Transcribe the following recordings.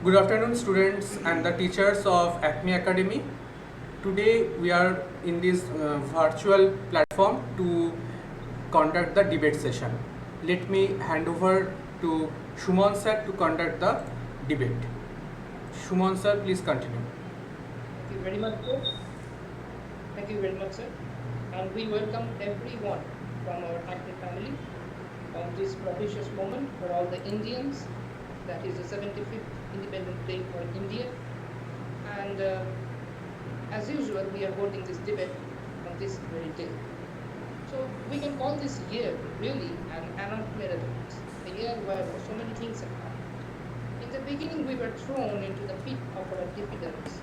Good afternoon, students and the teachers of Acme Academy. Today we are in this virtual platform to conduct the debate session. Let me hand over to Shumon sir to conduct the debate. Shumon sir, please continue. Thank you very much, sir. Thank you very much, sir. And we welcome everyone from our Acme family on this propitious moment for all the Indians. That is the 75th Independence Day for India. And as usual, we are holding this debate on this very day. So we can call this year really an announcement, a year where so many things have happened. In the beginning, we were thrown into the pit of our diffidence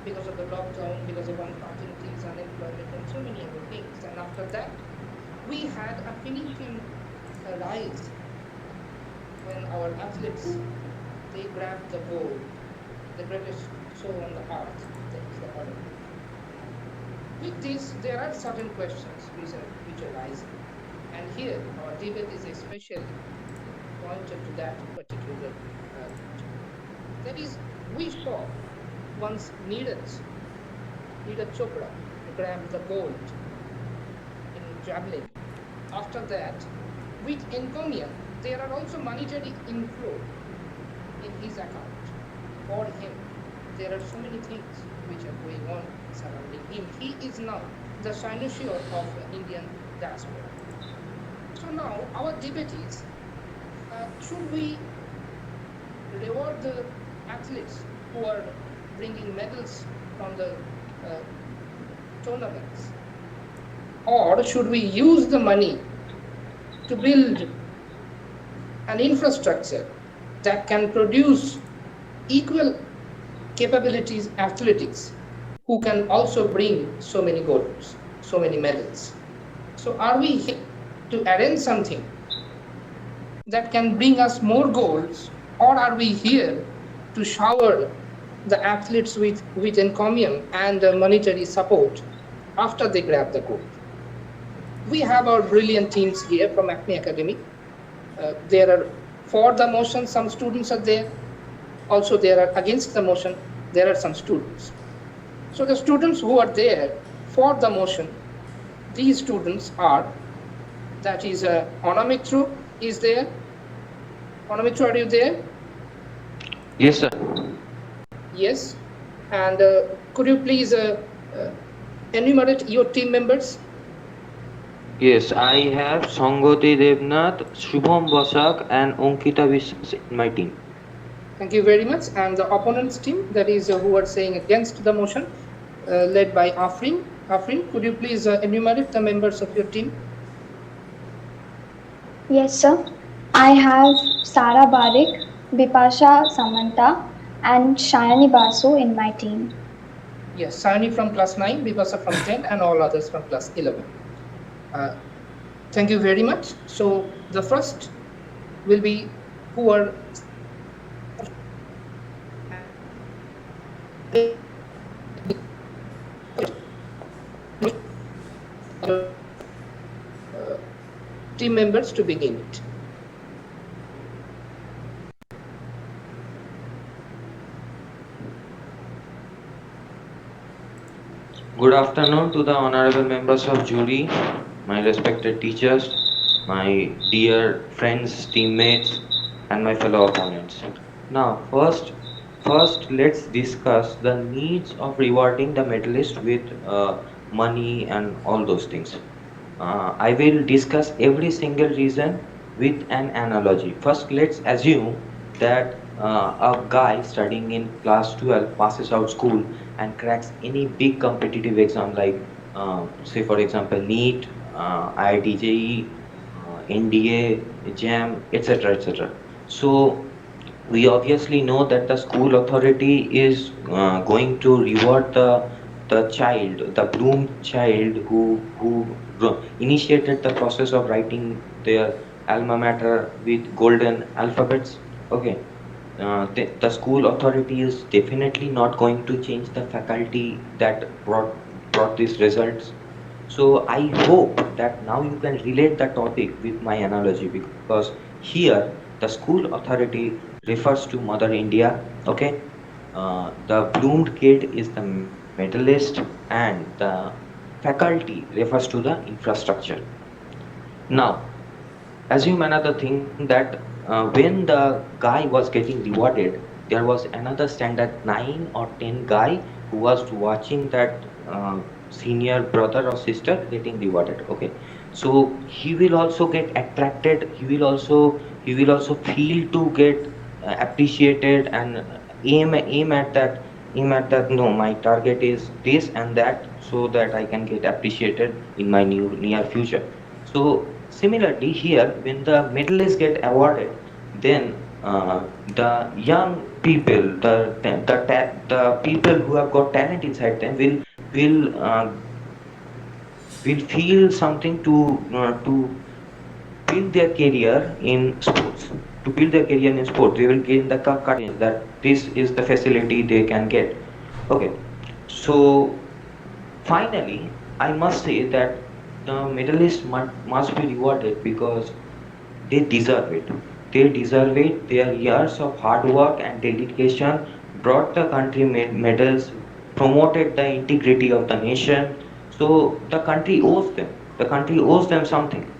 because of the lockdown, because of uncertainties, unemployment, and so many other things. And after that, we had a finishing rise when our athletes, they grabbed the gold, the greatest show on the earth, that is the Olympics. With this, there are certain questions which arise. And here, our debate is especially pointed to that particular that is, we saw once Neeraj Chopra grabbed the gold in javelin. After that, with encomium, there are also monetary inflow in his account. For him, there are so many things which are going on surrounding him. He is now the cynosure of Indian diaspora. So now our debate is, should we reward the athletes who are bringing medals from the tournaments, or should we use the money to build an infrastructure that can produce equal capabilities athletics who can also bring so many golds, so many medals? So are we here to arrange something that can bring us more golds, or are we here to shower the athletes with encomium and monetary support after they grab the gold? We have our brilliant teams here from Acme Academy. There are for the motion, some students are there. Also, there are against the motion, there are some students. So the students who are there for the motion, these students are, that is Onamitru is there. Onamitru, are you there? Yes, sir. Yes. And could you please enumerate your team members? Yes, I have Sangoti Devnath, Shubham Vasak, and Ankita Vishwas in my team. Thank you very much. And the opponent's team, that is who are saying against the motion, led by Afrin. Afrin, could you please enumerate the members of your team? Yes, sir. I have Sara Barik, Bipasha Samanta, and Shayani Basu in my team. Yes, Shayani from class 9, Bipasha from 10, and all others from class 11. Thank you very much. So the first will be who are team members to begin it. Good afternoon to the honorable members of jury, my respected teachers, my dear friends, teammates, and my fellow opponents. Now, first let's discuss the needs of rewarding the medalist with money and all those things. I will discuss every single reason with an analogy. First, let's assume that a guy studying in class 12 passes out school and cracks any big competitive exam like, say for example, NEET, IIT JEE, NDA, JAM, etc. etc. So we obviously know that the school authority is going to reward the child, the bloomed child who initiated the process of writing their alma mater with golden alphabets. Okay, the school authority is definitely not going to change the faculty that brought these results. So I hope that now you can relate the topic with my analogy, because here The school authority refers to Mother India. Okay, the bloomed kid is the medalist, and the faculty refers to the infrastructure. Now, assume another thing that when the guy was getting rewarded, there was another standard 9 or 10 guy who was watching that senior brother or sister getting rewarded. Okay, so he will also get attracted, he will also feel to get appreciated, and aim at that. No, my target is this and that, so that I can get appreciated in my new near future. So similarly here, when the medalists get awarded, then the young people, the people who have got talent inside them will feel something to build their career in sports. To build their career in sports, they will gain the confidence that this is the facility they can get. Okay, so finally, I must say that the medalists must be rewarded because they deserve it. They deserve it. Their years of hard work and dedication brought the country medals, promoted the integrity of the nation. So the country owes them. The country owes them something.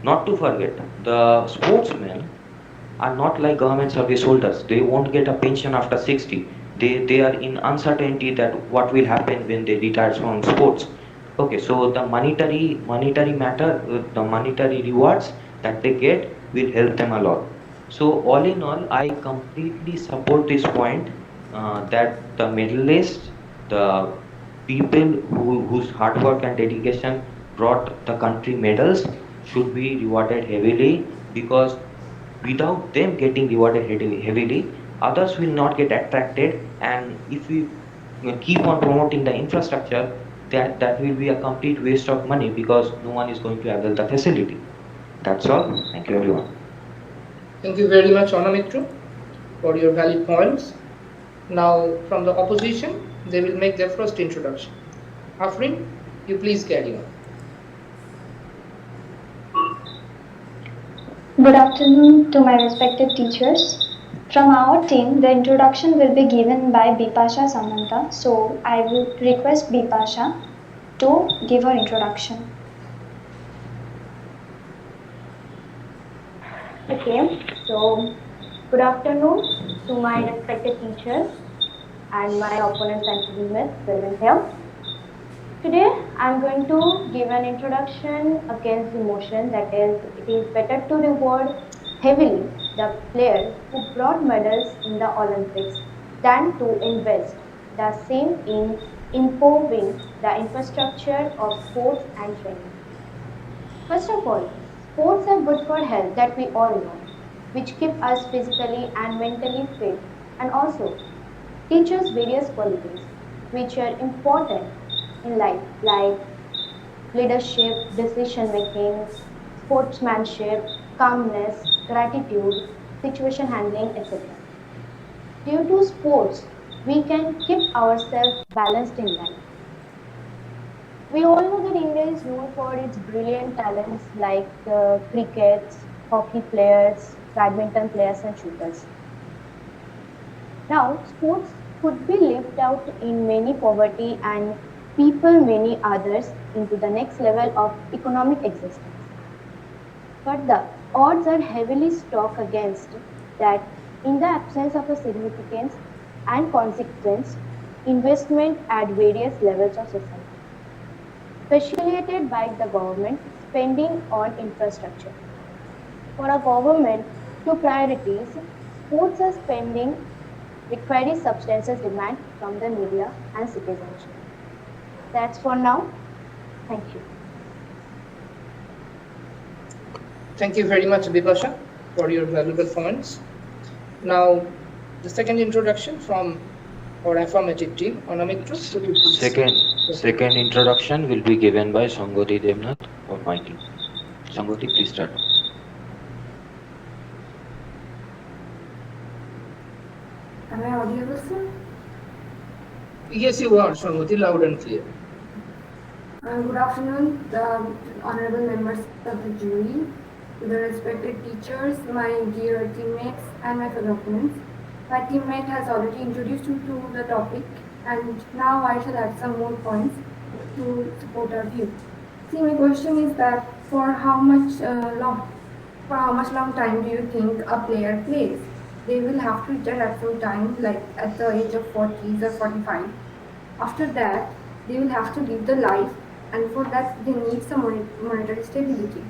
Not to forget, the sportsmen are not like government service holders. They won't get a pension after 60. They are in uncertainty that what will happen when they retire from sports. Okay, so the monetary matter, the monetary rewards that they get will help them a lot. So all in all, I completely support this point that the medalists, the people whose hard work and dedication brought the country medals should be rewarded heavily, because without them getting rewarded heavily, others will not get attracted. And if we keep on promoting the infrastructure, that will be a complete waste of money because no one is going to avail the facility. That's all. Thank you, everyone. Thank you very much, Anamitra, for your valid points. Now, from the opposition, they will make their first introduction. Afrin, you please carry on. Good afternoon to my respected teachers. From our team, the introduction will be given by Bipasha Samanta. So I would request Bipasha to give her introduction. Okay, so good afternoon to my respected teachers and my opponents and teammates present here. Today I am going to give an introduction against the motion, that is, it is better to reward heavily the players who brought medals in the Olympics than to invest the same in improving the infrastructure of sports and training. First of all, sports are good for health, that we all know, which keep us physically and mentally fit, and also teach us various qualities which are important in life, like leadership, decision making, sportsmanship, calmness, gratitude, situation handling, etc. Due to sports, we can keep ourselves balanced in life. We all know that India is known for its brilliant talents like crickets, hockey players, badminton players, and shooters. Now, sports could be lived out in many poverty and people many others into the next level of economic existence. But the odds are heavily stacked against that in the absence of a significance and consequence investment at various levels of society, facilitated by the government spending on infrastructure. For a government to priorities, sports are spending requires substances demand from the media and citizenship. That's for now. Thank you. Thank you very much, Bipasha, for your valuable points. Now, the second introduction from our affirmative team, Anamitra. Second introduction will be given by Sangoti Devnath of my team. Sangoti, please start. Am I audible, sir? Yes, you are, Sangoti, loud and clear. Good afternoon, the honorable members of the jury. to the respected teachers, my dear teammates, and my fellow opponents. My teammate has already introduced you to the topic, and now I shall add some more points to support our view. See, my question is that for how much long time do you think a player plays? They will have to retire at some time, like at the age of 40s or 45. After that, they will have to live the life, and for that, they need some monetary stability.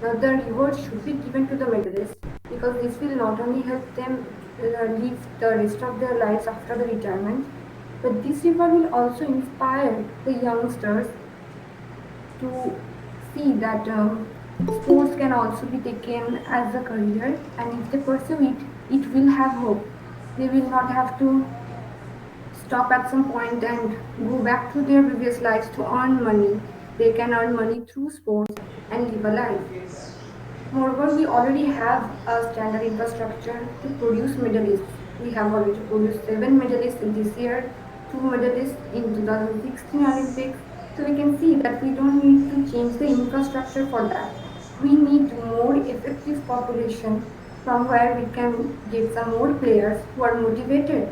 Now, the reward should be given to the medalists because this will not only help them live the rest of their lives after the retirement, but this reward will also inspire the youngsters to see that sports can also be taken as a career, and if they pursue it, it will have hope. They will not have to stop at some point and go back to their previous lives to earn money. They can earn money through sports and live a life. Moreover, we already have a standard infrastructure to produce medalists. We have already produced 7 medalists this year, 2 medalists in 2016 Olympics. So we can see that we don't need to change the infrastructure for that. We need more effective population from where we can get some more players who are motivated,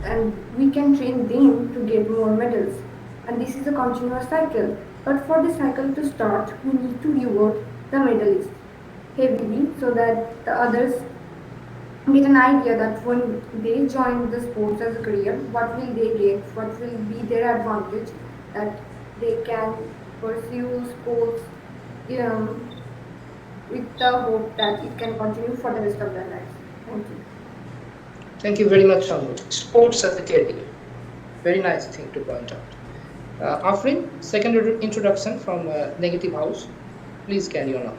and we can train them to get more medals. And this is a continuous cycle. But for the cycle to start, we need to reward the medalists heavily so that the others get an idea that when they join the sports as a career, what will they get, what will be their advantage, that they can pursue sports with the hope that it can continue for the rest of their lives. Thank you. Thank you very much, Shangu. Sports as a career. Very nice thing to point out. Afrin, second introduction from Negative House. Please carry on.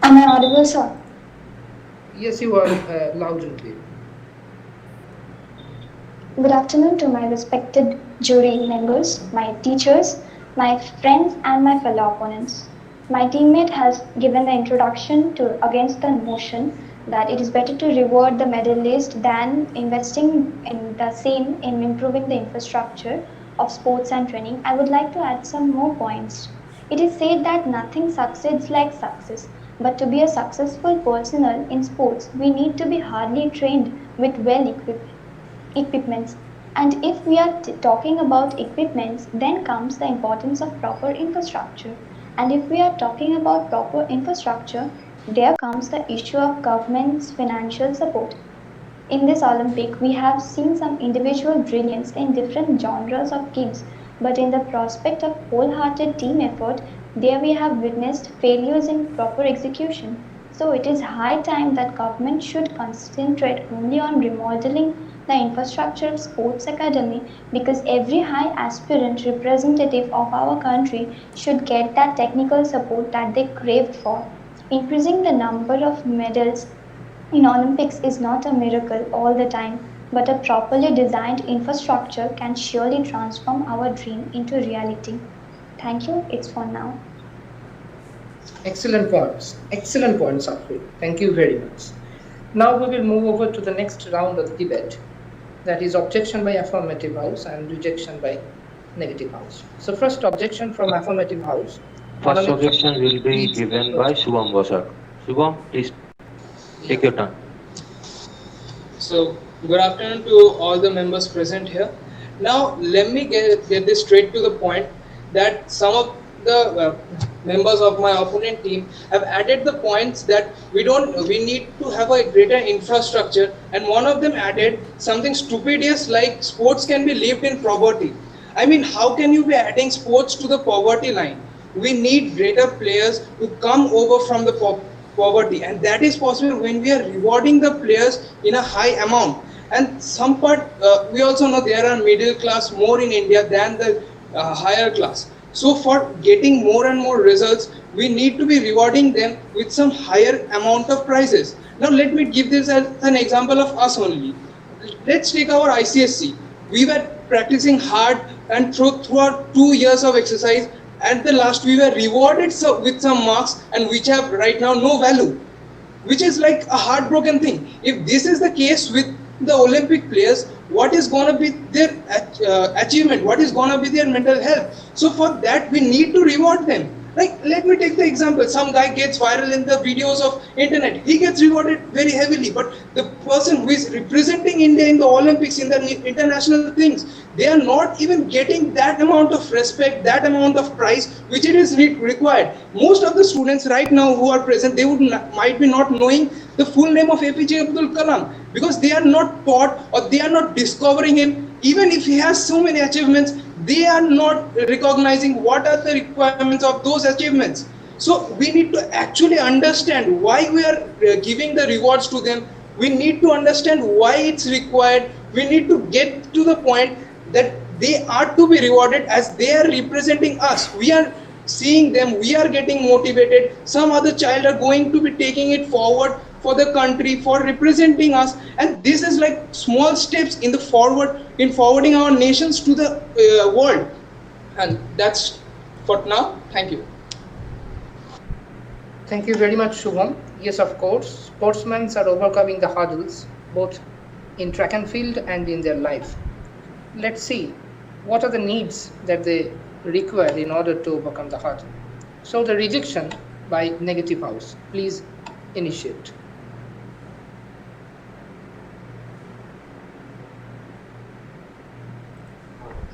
Am I audible, sir? Yes, you are loud and clear. Good afternoon to my respected jury members, my teachers, my friends, and my fellow opponents. My teammate has given the introduction to against the motion that it is better to reward the medalist than investing in the same in improving the infrastructure of sports and training. I would like to add some more points. It is said that nothing succeeds like success, but to be a successful personnel in sports, we need to be hardly trained with well equipments. And if we are talking about equipments, then comes the importance of proper infrastructure. And if we are talking about proper infrastructure, there comes the issue of government's financial support. In this Olympic, we have seen some individual brilliance in different genres of games, but in the prospect of wholehearted team effort, there we have witnessed failures in proper execution. So it is high time that government should concentrate only on remodeling the infrastructure of sports academy, because every high aspirant representative of our country should get that technical support that they craved for. Increasing the number of medals in Olympics is not a miracle all the time, but a properly designed infrastructure can surely transform our dream into reality. Thank you. It's for now. Excellent points. Excellent points, Afrin. Thank you very much. Now we will move over to the next round of the debate. That is objection by affirmative house and rejection by negative house. So first objection from affirmative house. First objection will be given by Shubham Vasak. Shubham, please take your turn. So, good afternoon to all the members present here. Now, let me get this straight to the point that some of the members of my opponent team have added the points that we need to have a greater infrastructure, and one of them added something stupendous like sports can be lived in poverty. I mean, how can you be adding sports to the poverty line? We need greater players to come over from the poverty, and that is possible when we are rewarding the players in a high amount. And some part we also know there are middle class more in India than the higher class. So for getting more and more results, we need to be rewarding them with some higher amount of prizes. Now let me give this as an example of us only. Let's take our ICSC. We were practicing hard and throughout 2 years of exercise, at the last we were rewarded with some marks and which have right now no value, which is like a heartbroken thing. If this is the case with the Olympic players, what is going to be their achievement? What is going to be their mental health? So for that we need to reward them. Like, let me take the example. Some guy gets viral in the videos of internet. He gets rewarded very heavily. But the person who is representing India in the Olympics, in the international things, they are not even getting that amount of respect, that amount of prize which it is required. Most of the students right now who are present, they would might be not knowing the full name of APJ Abdul Kalam, because they are not taught or they are not discovering him. Even if he has so many achievements, they are not recognizing what are the requirements of those achievements. So we need to actually understand why we are giving the rewards to them. We need to understand why it's required. We need to get to the point that they are to be rewarded as they are representing us. We are seeing them, we are getting motivated. Some other child are going to be taking it forward for the country, for representing us, and this is like small steps in the forward, in forwarding our nations to the world. And that's for now. Thank you. Thank you very much, Shubham. Yes, of course, sportsmen are overcoming the hurdles both in track and field and in their life. Let's see what are the needs that they require in order to overcome the hurdle. So the rejection by negative house, please initiate.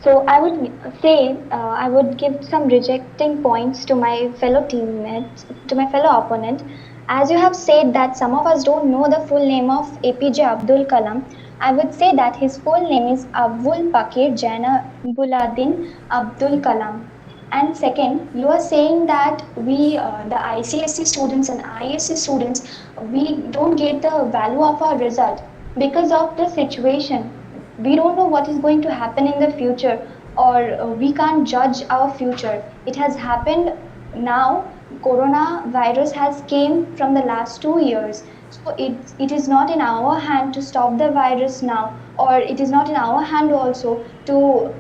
So I would say I would give some rejecting points to my fellow teammates, to my fellow opponent. As you have said that some of us don't know the full name of APJ Abdul Kalam, I would say that his full name is Abul Pakir Jainabuladin Abdul Kalam. And second, you are saying that we, the ICSC students and ISC students, we don't get the value of our result because of the situation. We don't know what is going to happen in the future, or we can't judge our future. It has happened now. Coronavirus has came from the last 2 years, so it is not in our hand to stop the virus now, or it is not in our hand also to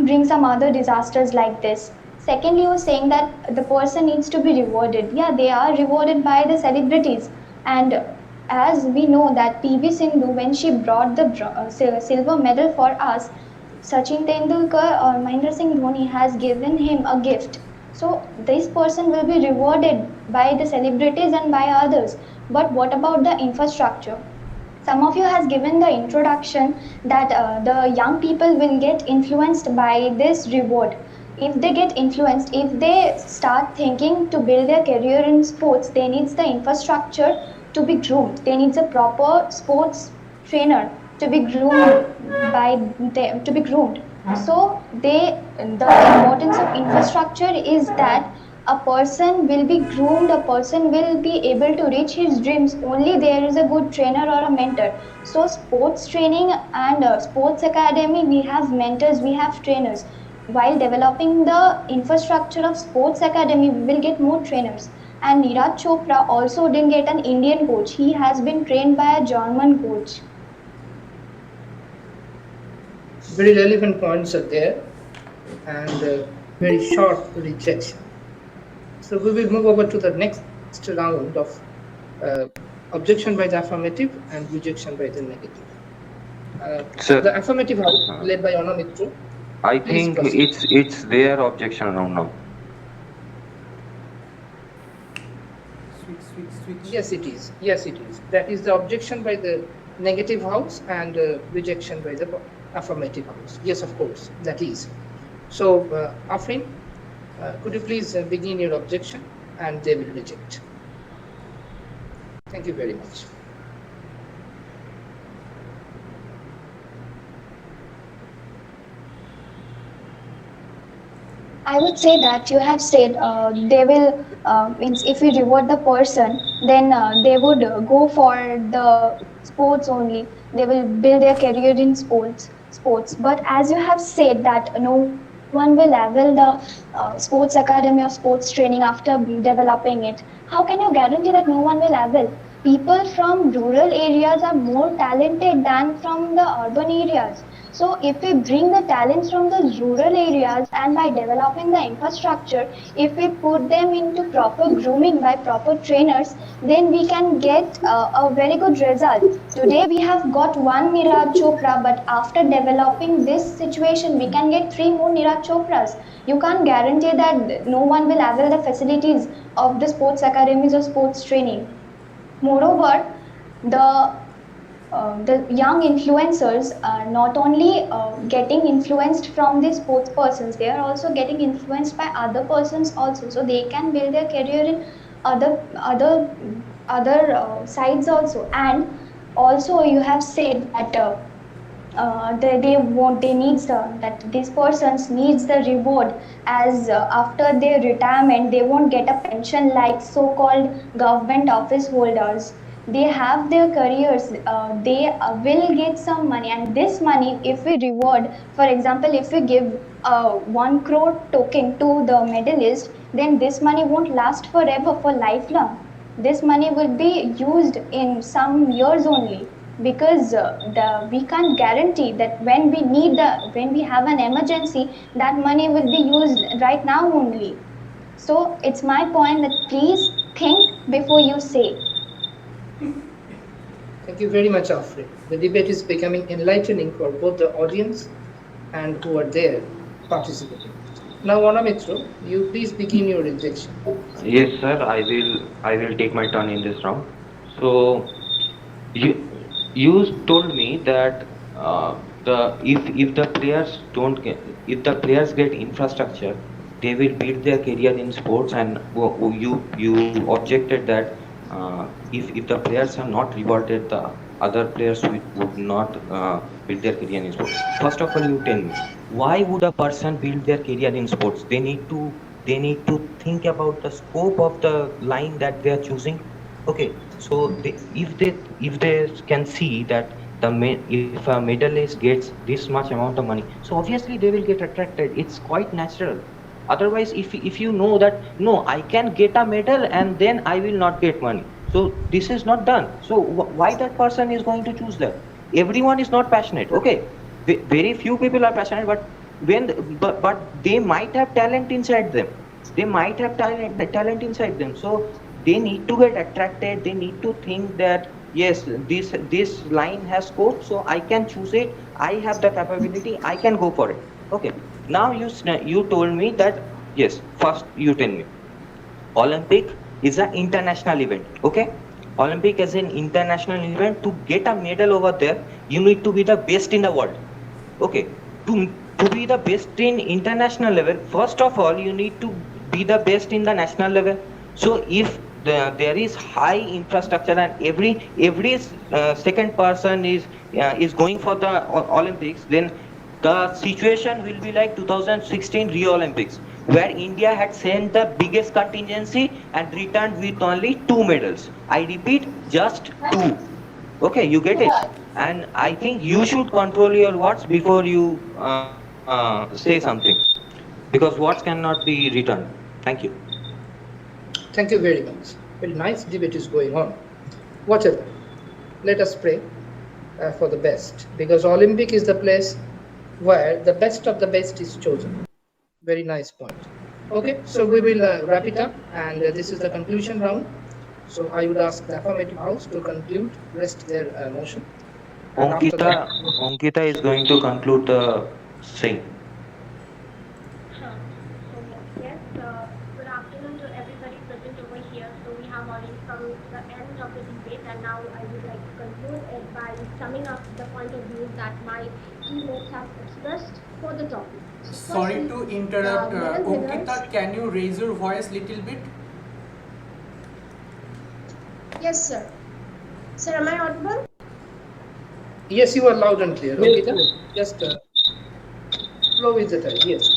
bring some other disasters like this. Secondly, you were saying that the person needs to be rewarded. Yeah, they are rewarded by the celebrities. And as we know that PV Sindhu, when she brought the silver medal for us, Sachin Tendulkar or Mahendra Singh Dhoni has given him a gift. So this person will be rewarded by the celebrities and by others. But what about the infrastructure? Some of you has given the introduction that the young people will get influenced by this reward. If they get influenced, if they start thinking to build their career in sports, they needs the infrastructure to be groomed. They needs a proper sports trainer to be groomed by them, to be groomed. So the importance of infrastructure is that a person will be groomed, a person will be able to reach his dreams only there is a good trainer or a mentor. So sports training and sports academy, we have mentors, we have trainers. While developing the infrastructure of sports academy, we will get more trainers. And Neeraj Chopra also didn't get an Indian coach, he has been trained by a German coach. Very relevant points are there, and very short rejection. So we will move over to the next round of objection by the affirmative and rejection by the negative. Sir, The affirmative house led by Anna Mitro. I Please think proceed. it's their objection round now. Switch. Yes, it is. Yes, it is. That is the objection by the negative house and rejection by the affirmative house. Yes, of course, that is. So, Afrin, could you please begin your objection and they will reject. Thank you very much. I would say that you have said they will, means if we reward the person, then they would go for the sports only. They will build their career in sports. But as you have said that no one will avail the sports academy or sports training after developing it. How can you guarantee that no one will avail? People from rural areas are more talented than from the urban areas. So if we bring the talents from the rural areas and by developing the infrastructure, if we put them into proper grooming by proper trainers, then we can get a very good result. Today we have got one Neeraj Chopra, but after developing this situation, we can get three more Neeraj Chopras. You can't guarantee that no one will avail the facilities of the sports academies or sports training. Moreover, the young influencers are not only getting influenced from the sports persons, they are also getting influenced by other persons also, so they can build their career in other other sides also. And also you have said that they want they needs that this persons needs the reward as after their retirement they won't get a pension like so called government office holders. They have their careers, they will get some money, and this money if we reward, for example if we give 1 crore token to the medalist, then this money won't last forever, for lifelong. This money will be used in some years only, because we can't guarantee that when we need the when we have an emergency, that money will be used right now only. So it's my point that please think before you say. Thank you very much, Alfred. The debate is becoming enlightening for both the audience and who are there participating. Now, Anamitra, you please begin your injection. Yes, sir. I will take my turn in this round. So you you told me that the if the players don't get if the players get infrastructure, they will build their career in sports, and you objected that if the players are not rewarded, the other players would not build their career in sports. First of all, you tell me, why would a person build their career in sports? They need to think about the scope of the line that they are choosing. Okay, so if they can see that if a medalist gets this much amount of money, so obviously they will get attracted. It's quite natural. Otherwise, if you know that no, I can get a medal and then I will not get money, so this is not done. So why that person is going to choose that? Everyone is not passionate. Okay, very few people are passionate, but they might have talent inside them. They might have talent inside them, so they need to get attracted. They need to think that yes, this line has scope, so I can choose it. I have the capability, I can go for it. Okay, now you told me that yes, first you tell me Olympic is an international event. Okay, Olympic is an international event. To get a medal over there, you need to be the best in the world. Okay, to be the best in international level, first of all you need to be the best in the national level. So if there is high infrastructure and every second person is going for the Olympics, then the situation will be like 2016 Rio Olympics, where India had sent the biggest contingency and returned with only 2 medals. I repeat, just 2. Okay, you get it? And I think you should control your words before you say something, because words cannot be returned. Thank you. Thank you very much. Very nice debate is going on. Whatever, let us pray for the best, because Olympic is the place where the best of the best is chosen. Very nice point. Okay, so we will wrap it up, and this is the conclusion round. So I would ask the affirmative house to conclude, rest their motion, and after Ankita, that, Ankita is going to conclude the thing. Sure. So yes, good afternoon to everybody present over here. So we have already come to the end of the debate, and now I would like to conclude it by summing up the point of view that my teammates have expressed for the topic. So Sorry firstly, to interrupt, the medal winners. Ankita, can you raise your voice little bit? Yes, sir. Sir, am I audible? yes, you are loud and clear. Yes, Okay, yes. just flow with the time. Yes.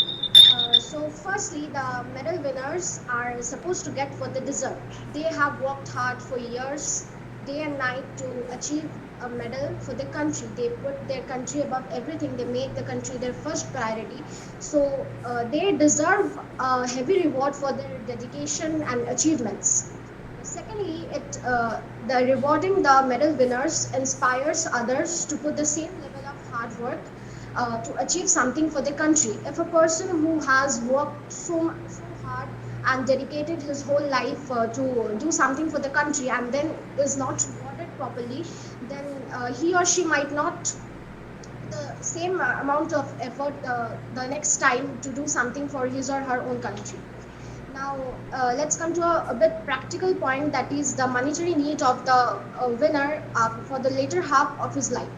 So, firstly, the medal winners are supposed to get what they deserve. They have worked hard for years, day and night, to achieve a medal for the country. They put their country above everything. They make the country their first priority. So, they deserve a heavy reward for their dedication and achievements. Secondly, the rewarding the medal winners inspires others to put the same level of hard work to achieve something for the country. If a person who has worked so hard and dedicated his whole life to do something for the country and then is not rewarded properly, then he or she might not the same amount of effort the next time to do something for his or her own country. Now, let's come to a bit practical point, that is the monetary need of the winner for the later half of his life.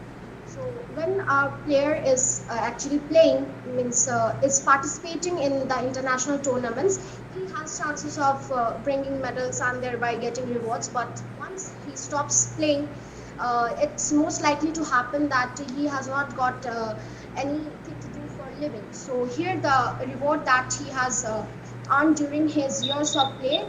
So, when a player is actually playing, means is participating in the international tournaments, he has chances of bringing medals and thereby getting rewards. But once he stops playing, it's most likely to happen that he has not got anything to do for living. So here the reward that he has earned during his years of play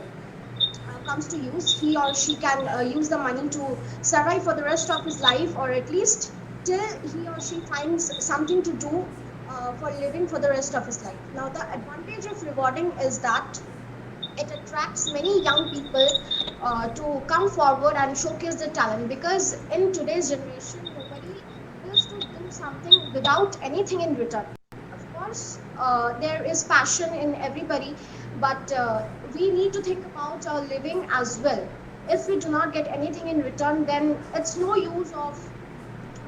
comes to use. He or she can use the money to survive for the rest of his life, or at least till he or she finds something to do for living for the rest of his life. Now, the advantage of rewarding is that it attracts many young people to come forward and showcase their talent, because in today's generation nobody wills to do something without anything in return. Of course, there is passion in everybody, but we need to think about our living as well. If we do not get anything in return, then it's no use of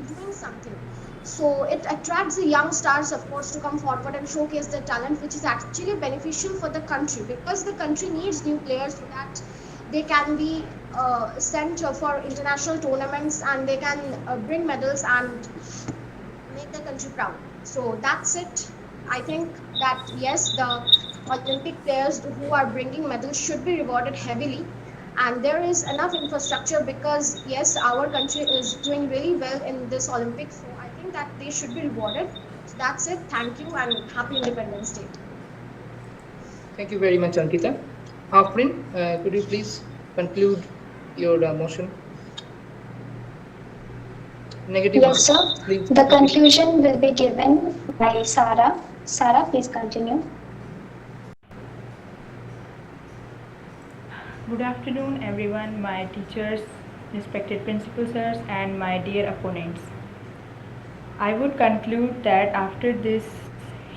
doing something. So it attracts the young stars, of course, to come forward and showcase their talent, which is actually beneficial for the country, because the country needs new players so that they can be sent for international tournaments and they can bring medals and make the country proud. So that's it. I think that yes, the Olympic players who are bringing medals should be rewarded heavily, and there is enough infrastructure, because yes, our country is doing really well in this Olympics, so I think that they should be rewarded. So that's it. Thank you and happy Independence Day. Thank you very much, Ankita. Afrin, could you please conclude your motion? Negative Yes, sir. marks, please. The conclusion will be given by Sarah. Sarah, please continue. Good afternoon, everyone, my teachers, respected principal sirs, and my dear opponents. I would conclude that after this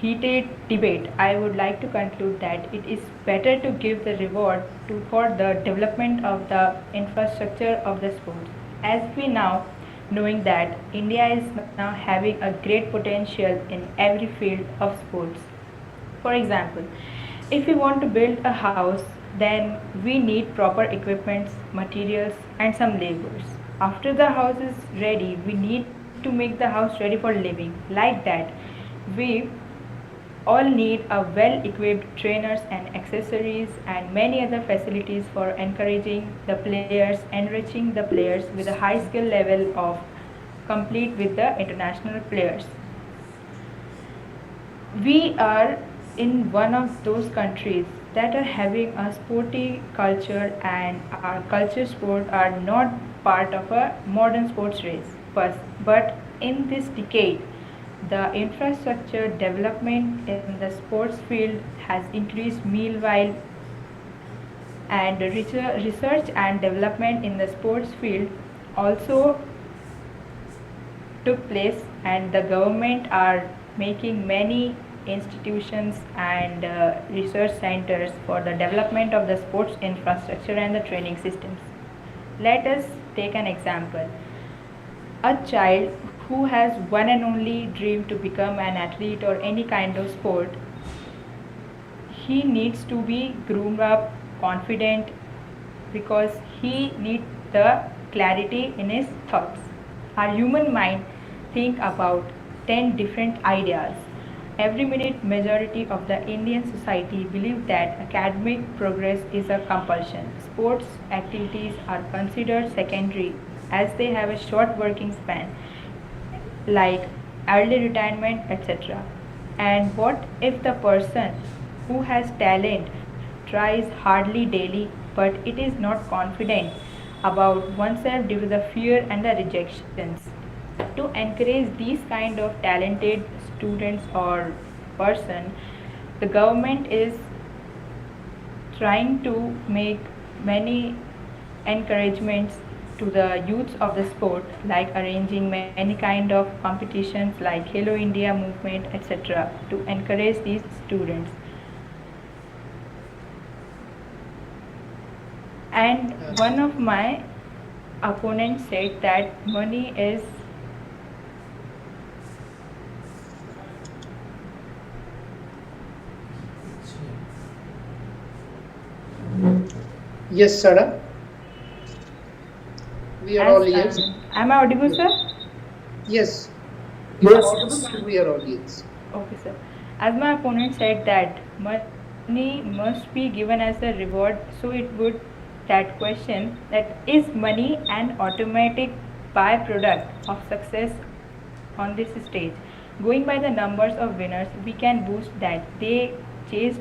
heated debate, I would like to conclude that it is better to give the reward for the development of the infrastructure of the sports. As we now knowing that India is now having a great potential in every field of sports. For example, if we want to build a house, then we need proper equipments, materials, and some laborers. After the house is ready, we need to make the house ready for living. Like that, we all need a well equipped trainers and accessories and many other facilities for encouraging the players, enriching the players with a high skill level of complete with the international players. We are in one of those countries that are having a sporty culture, and our culture sport are not part of a modern sports race. But in this decade, the infrastructure development in the sports field has increased meanwhile, and research and development in the sports field also took place, and the government are making many institutions and research centers for the development of the sports infrastructure and the training systems. Let us take an example. A child who has one and only dream to become an athlete or any kind of sport, he needs to be groomed up confident, because he needs the clarity in his thoughts. Our human mind think about 10 different ideas. Every minute majority of the Indian society believe that academic progress is a compulsion. Sports activities are considered secondary as they have a short working span, like early retirement, etc. And what if the person who has talent tries hardly daily, but it is not confident about oneself due to the fear and the rejections? To encourage these kind of talented students or person, the government is trying to make many encouragements to the youths of the sport, like arranging many kind of competitions like Hello India movement, etc., to encourage these students. And one of my opponents said that money is Yes, Sarah. We are all ears. Am I audible, sir? Yes, you are audible and we are all ears. Okay, sir. As my opponent said that money must be given as a reward, so it would that question that is money an automatic byproduct of success on this stage. Going by the numbers of winners, we can boost that they chased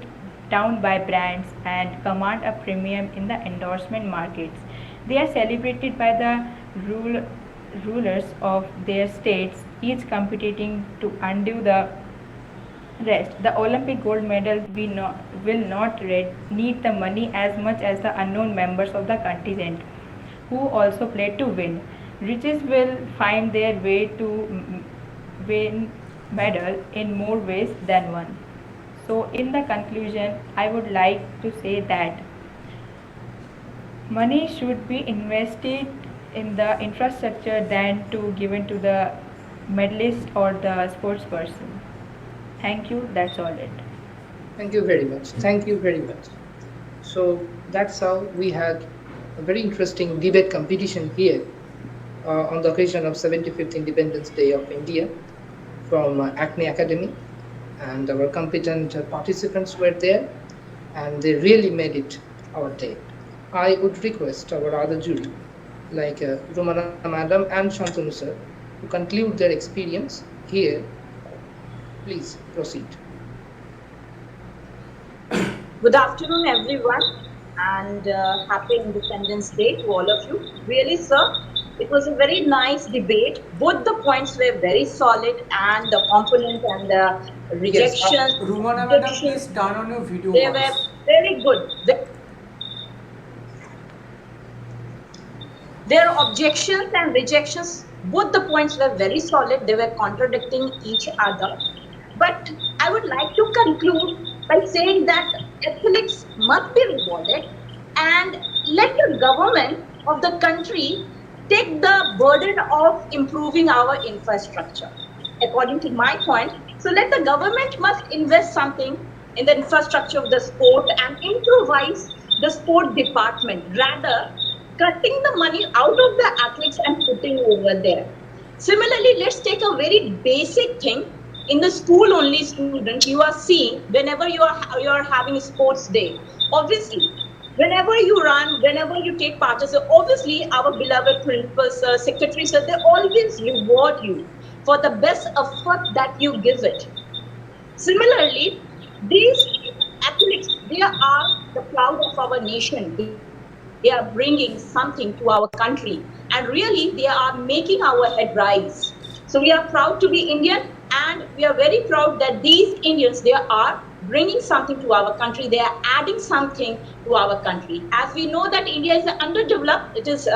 down by brands and command a premium in the endorsement markets. They are celebrated by the rulers of their states, each competing to undo the rest. The Olympic gold medal will not need the money as much as the unknown members of the contingent who also played to win. Riches will find their way to win medal in more ways than one. So in the conclusion, I would like to say that money should be invested in the infrastructure than to given to the medalist or the sports person. Thank you. That's all it. Thank you very much. Thank you very much. So that's how we had a very interesting debate competition here on the occasion of 75th Independence Day of India from Acme Academy, and our competent participants were there and they really made it our day. I would request our other jury like Rumana Madam and Shantanu Sir to conclude their experience here. Please proceed. Good afternoon, everyone, and happy Independence Day to all of you. Really, sir, it was a very nice debate. Both the points were very solid, and the component and the rejections, Yes, Rumana Madam, please turn on your video they once. were very good. Their objections and rejections, both the points were very solid. They were contradicting each other. But I would like to conclude by saying that athletes must be rewarded and let the government of the country take the burden of improving our infrastructure. According to my point, so let the government must invest something in the infrastructure of the sport and improvise the sport department rather cutting the money out of the athletes and putting over there. Similarly, let's take a very basic thing. In the school only student, you are seeing whenever you are having a sports day, obviously whenever you run, whenever you take part, so obviously our beloved principals, secretaries, they always reward you for the best effort that you give it. Similarly, these athletes, they are the proud of our nation. They are bringing something to our country, and really they are making our head rise. So we are proud to be Indian, and we are very proud that these Indians, they are bringing something to our country. They are adding something to our country. As we know that India is underdeveloped, it is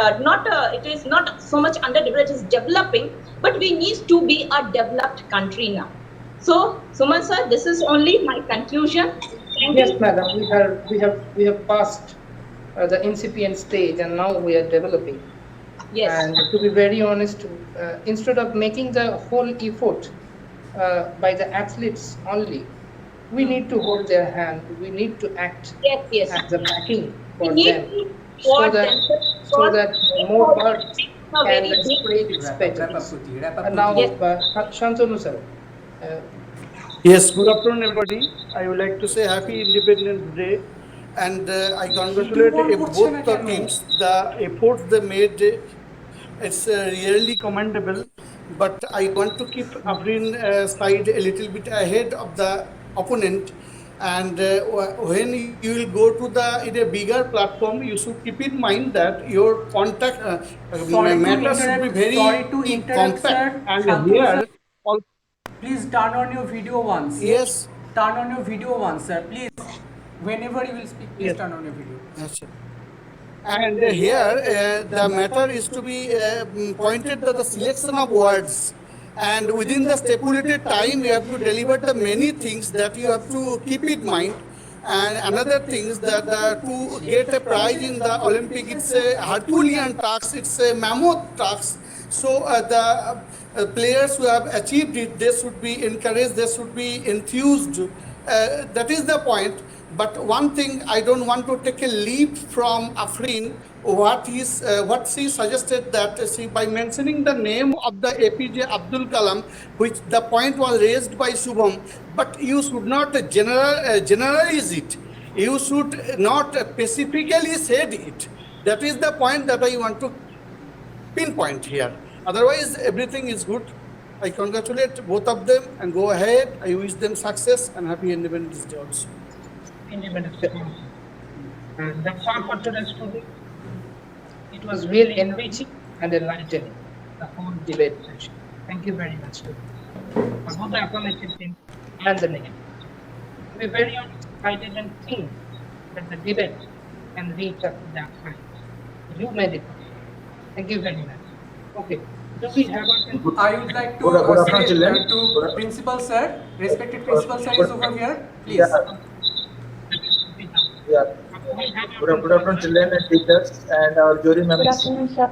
not so much underdeveloped, it is developing, but we need to be a developed country now. So, Suman sir, this is only my conclusion. Thank Yes, you. madam, we have passed the incipient stage and now we are developing. Yes. And to be very honest, instead of making the whole effort by the athletes only, we need to hold their hand. We need to act Yes. as a backing We for need them, to so support that them so that more birds a can very big spread its Wrap up, petals. Puti, wrap up, And now, Puti. Shantanu sir, uh, Yes, good afternoon, everybody. I would like to say Happy Independence Day, and I Video congratulate on করছে না both the কেন? teams. The efforts they made, it's really commendable. But I want to keep Afrin side a little bit ahead of the opponent. And when you will go to the in a bigger platform, you should keep in mind that your contact matter should be very Sorry to interrupt, compact. sir. And Shantanu here, sir, please turn on your video once. yes, Turn on your video once, sir. Please. Whenever you will speak, please yes, turn on your video. yes, sir. And here, the matter is to be pointed to the selection of words. And within the stipulated time, you have to deliver the many things that you have to keep in mind. And another thing is that to get a prize in the Olympic, it's a Herculean task, it's a mammoth task. So the players who have achieved it, they should be encouraged, they should be enthused. That is the point. But one thing I don't want to take a leap from Afrin, what she suggested that she, by mentioning the name of the APJ Abdul Kalam, which the point was raised by Shubham, but you should not generalize it. You should not specifically said it. That is the point that I want to pinpoint here. Otherwise, everything is good. I congratulate both of them and go ahead. I wish them success and happy Independence Day also. Independence Day. And that's all for today's student. It was really enriching and enlightening, the whole debate session. Thank you very much to both the affirmative team and the negative. We very excited and think that the debate can reach up to that height. You made it. Thank you very much. Okay. Do we have a... I would like to say to Principal Sir, respected Principal Sir is over here, please. Yeah. Good afternoon, children and teachers and our jury members. Good afternoon, sir.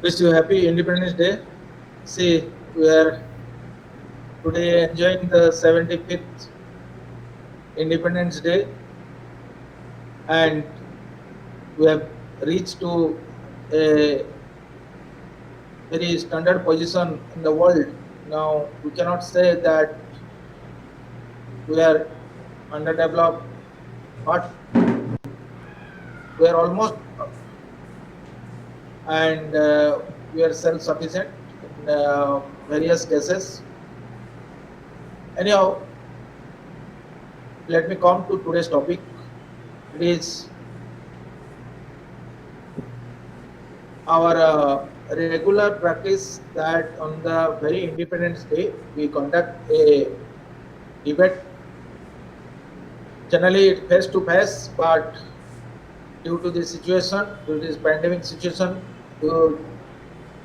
Wish you happy Independence Day. See, we are today enjoying the 75th Independence Day, and we have reached to a very standard position in the world. Now, we cannot say that we are underdeveloped, but we are almost, and we are self-sufficient in various cases. Anyhow, let me come to today's topic. It is our regular practice that on the very Independence Day we conduct a debate. Generally it face to face, but due to this situation, due to this pandemic situation,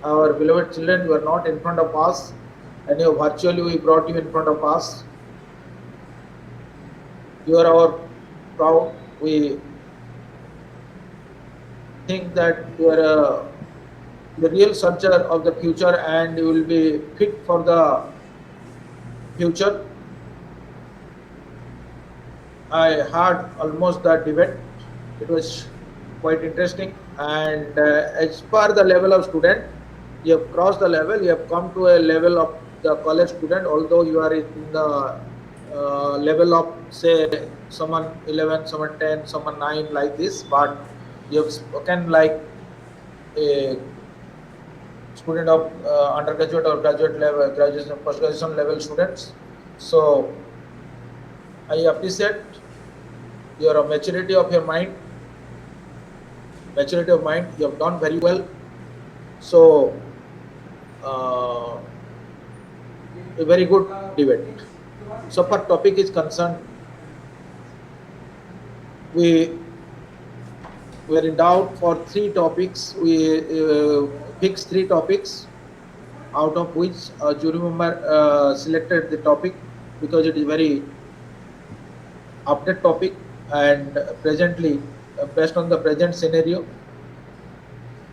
our beloved children were not in front of us, and virtually we brought you in front of us. You are our proud. We think that you are the real soldier of the future, and you will be fit for the future. I heard almost the debate. It was quite interesting, and as per the level of student, you have crossed the level, you have come to a level of the college student, although you are in the level of, say, someone 11, someone 10, someone 9, like this, but you have spoken like a student of undergraduate or graduate level, graduation, post-graduation level students. So I appreciate your maturity of your mind. Maturity of mind, you have done very well. So a very good debate. So far topic is concerned, we were in doubt for 3 topics. We fixed 3 topics, out of which a jury member selected the topic because it is very update topic and presently based on the present scenario.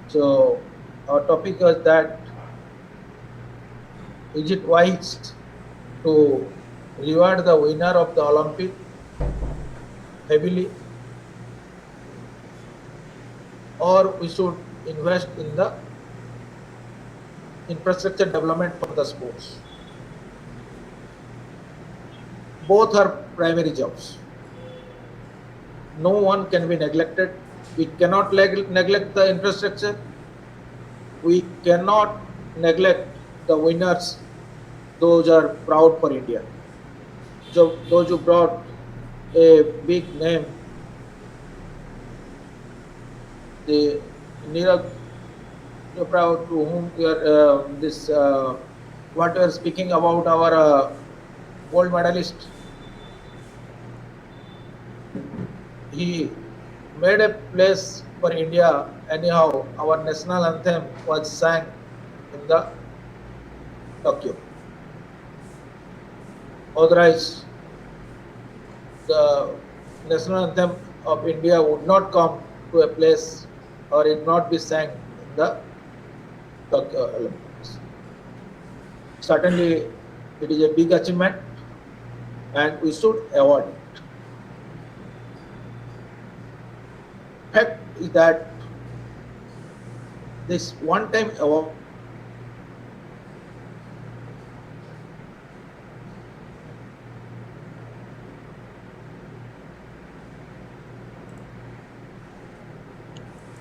So our topic was that, is it wise to reward the winner of the Olympic heavily, or we should invest in the infrastructure development for the sports? Both are primary jobs. No one can be neglected. We cannot neglect the infrastructure. We cannot neglect the winners. Those are proud for India. So those who brought a big name, the Neeraj, you're proud to whom you are what you are speaking about, our gold medalist. He made a place for India. Anyhow, our national anthem was sang in the Tokyo. Otherwise, the national anthem of India would not come to a place or it not be sang in the Tokyo Olympics. Certainly, it is a big achievement and we should award it. Fact is that this one-time award